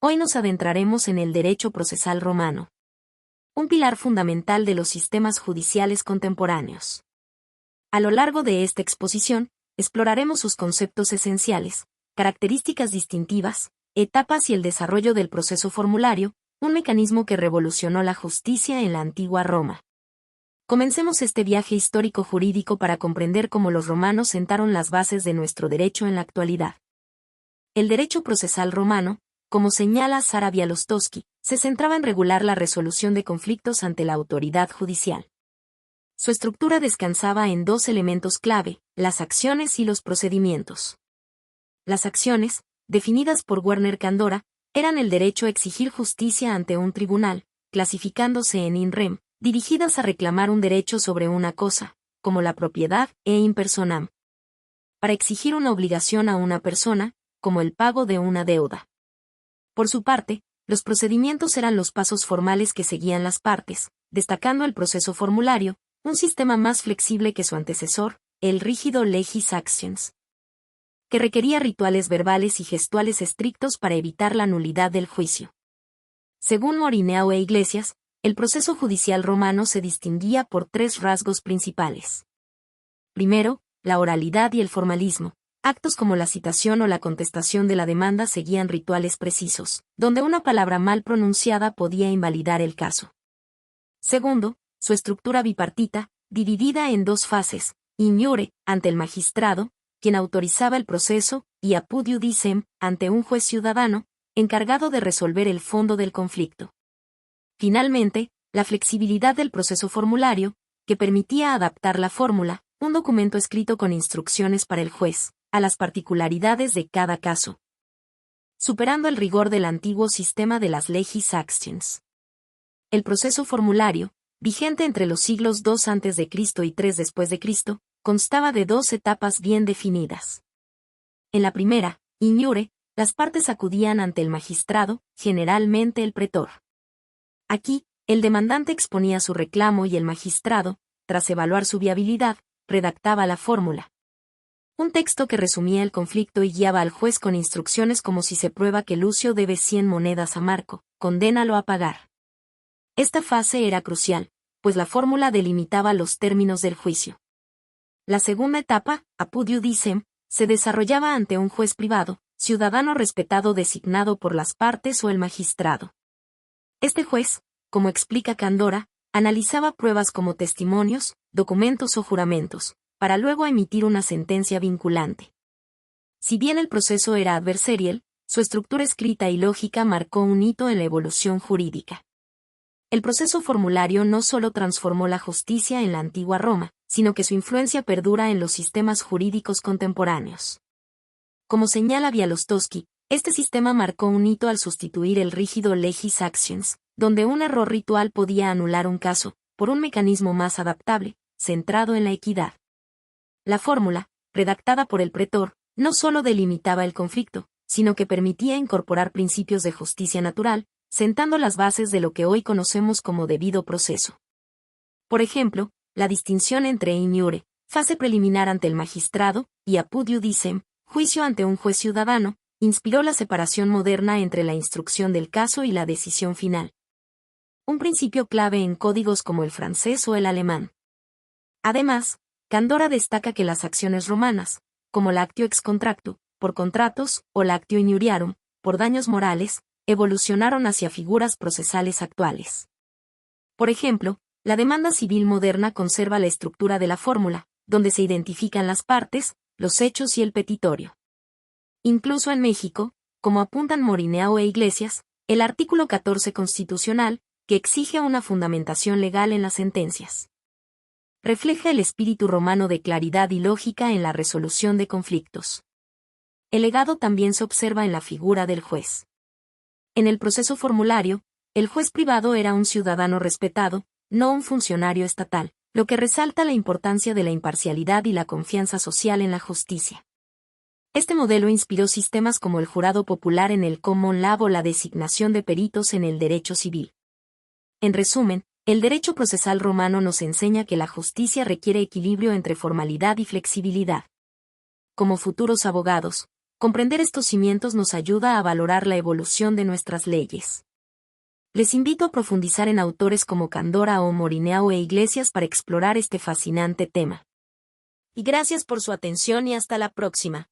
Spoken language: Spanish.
Hoy nos adentraremos en el derecho procesal romano, un pilar fundamental de los sistemas judiciales contemporáneos. A lo largo de esta exposición, exploraremos sus conceptos esenciales, características distintivas, etapas y el desarrollo del proceso formulario, un mecanismo que revolucionó la justicia en la antigua Roma. Comencemos este viaje histórico-jurídico para comprender cómo los romanos sentaron las bases de nuestro derecho en la actualidad. El derecho procesal romano, como señala Sara Białostocki, se centraba en regular la resolución de conflictos ante la autoridad judicial. Su estructura descansaba en dos elementos clave, las acciones y los procedimientos. Las acciones, definidas por Werner Candora, eran el derecho a exigir justicia ante un tribunal, clasificándose en in rem, dirigidas a reclamar un derecho sobre una cosa, como la propiedad, e in personam, para exigir una obligación a una persona, como el pago de una deuda. Por su parte, los procedimientos eran los pasos formales que seguían las partes, destacando el proceso formulario, un sistema más flexible que su antecesor, el rígido legis actions, que requería rituales verbales y gestuales estrictos para evitar la nulidad del juicio. Según Morineu e Iglesias, el proceso judicial romano se distinguía por tres rasgos principales. Primero, la oralidad y el formalismo. Actos como la citación o la contestación de la demanda seguían rituales precisos, donde una palabra mal pronunciada podía invalidar el caso. Segundo, su estructura bipartita, dividida en dos fases, in iure, ante el magistrado, quien autorizaba el proceso, y apud iudicem, ante un juez ciudadano, encargado de resolver el fondo del conflicto. Finalmente, la flexibilidad del proceso formulario, que permitía adaptar la fórmula, un documento escrito con instrucciones para el juez, a las particularidades de cada caso, superando el rigor del antiguo sistema de las legis actions. El proceso formulario, vigente entre los siglos II a.C. y III después de Cristo, constaba de dos etapas bien definidas. En la primera, in iure, las partes acudían ante el magistrado, generalmente el pretor. Aquí, el demandante exponía su reclamo y el magistrado, tras evaluar su viabilidad, redactaba la fórmula. Un texto que resumía el conflicto y guiaba al juez con instrucciones como si se prueba que Lucio debe 100 monedas a Marco, condénalo a pagar. Esta fase era crucial, pues la fórmula delimitaba los términos del juicio. La segunda etapa, apud iudicem, se desarrollaba ante un juez privado, ciudadano respetado designado por las partes o el magistrado. Este juez, como explica Candora, analizaba pruebas como testimonios, documentos o juramentos, para luego emitir una sentencia vinculante. Si bien el proceso era adversarial, su estructura escrita y lógica marcó un hito en la evolución jurídica. El proceso formulario no solo transformó la justicia en la antigua Roma, sino que su influencia perdura en los sistemas jurídicos contemporáneos. Como señala Białostocki, este sistema marcó un hito al sustituir el rígido legis actions, donde un error ritual podía anular un caso, por un mecanismo más adaptable, centrado en la equidad. La fórmula, redactada por el pretor, no solo delimitaba el conflicto, sino que permitía incorporar principios de justicia natural, sentando las bases de lo que hoy conocemos como debido proceso. Por ejemplo, la distinción entre in iure, fase preliminar ante el magistrado, y apud iudicem, juicio ante un juez ciudadano, inspiró la separación moderna entre la instrucción del caso y la decisión final. Un principio clave en códigos como el francés o el alemán. Además, Candora destaca que las acciones romanas, como la actio ex contractu, por contratos, o la actio injuriarum, por daños morales, evolucionaron hacia figuras procesales actuales. Por ejemplo, la demanda civil moderna conserva la estructura de la fórmula, donde se identifican las partes, los hechos y el petitorio. Incluso en México, como apuntan Morineu e Iglesias, el artículo 14 constitucional, que exige una fundamentación legal en las sentencias, refleja el espíritu romano de claridad y lógica en la resolución de conflictos. El legado también se observa en la figura del juez. En el proceso formulario, el juez privado era un ciudadano respetado, no un funcionario estatal, lo que resalta la importancia de la imparcialidad y la confianza social en la justicia. Este modelo inspiró sistemas como el jurado popular en el common law o la designación de peritos en el derecho civil. En resumen, el derecho procesal romano nos enseña que la justicia requiere equilibrio entre formalidad y flexibilidad. Como futuros abogados, Comprender estos cimientos nos ayuda a valorar la evolución de nuestras leyes. Les invito a profundizar en autores como Candora o Morineau e Iglesias para explorar este fascinante tema. Y gracias por su atención y hasta la próxima.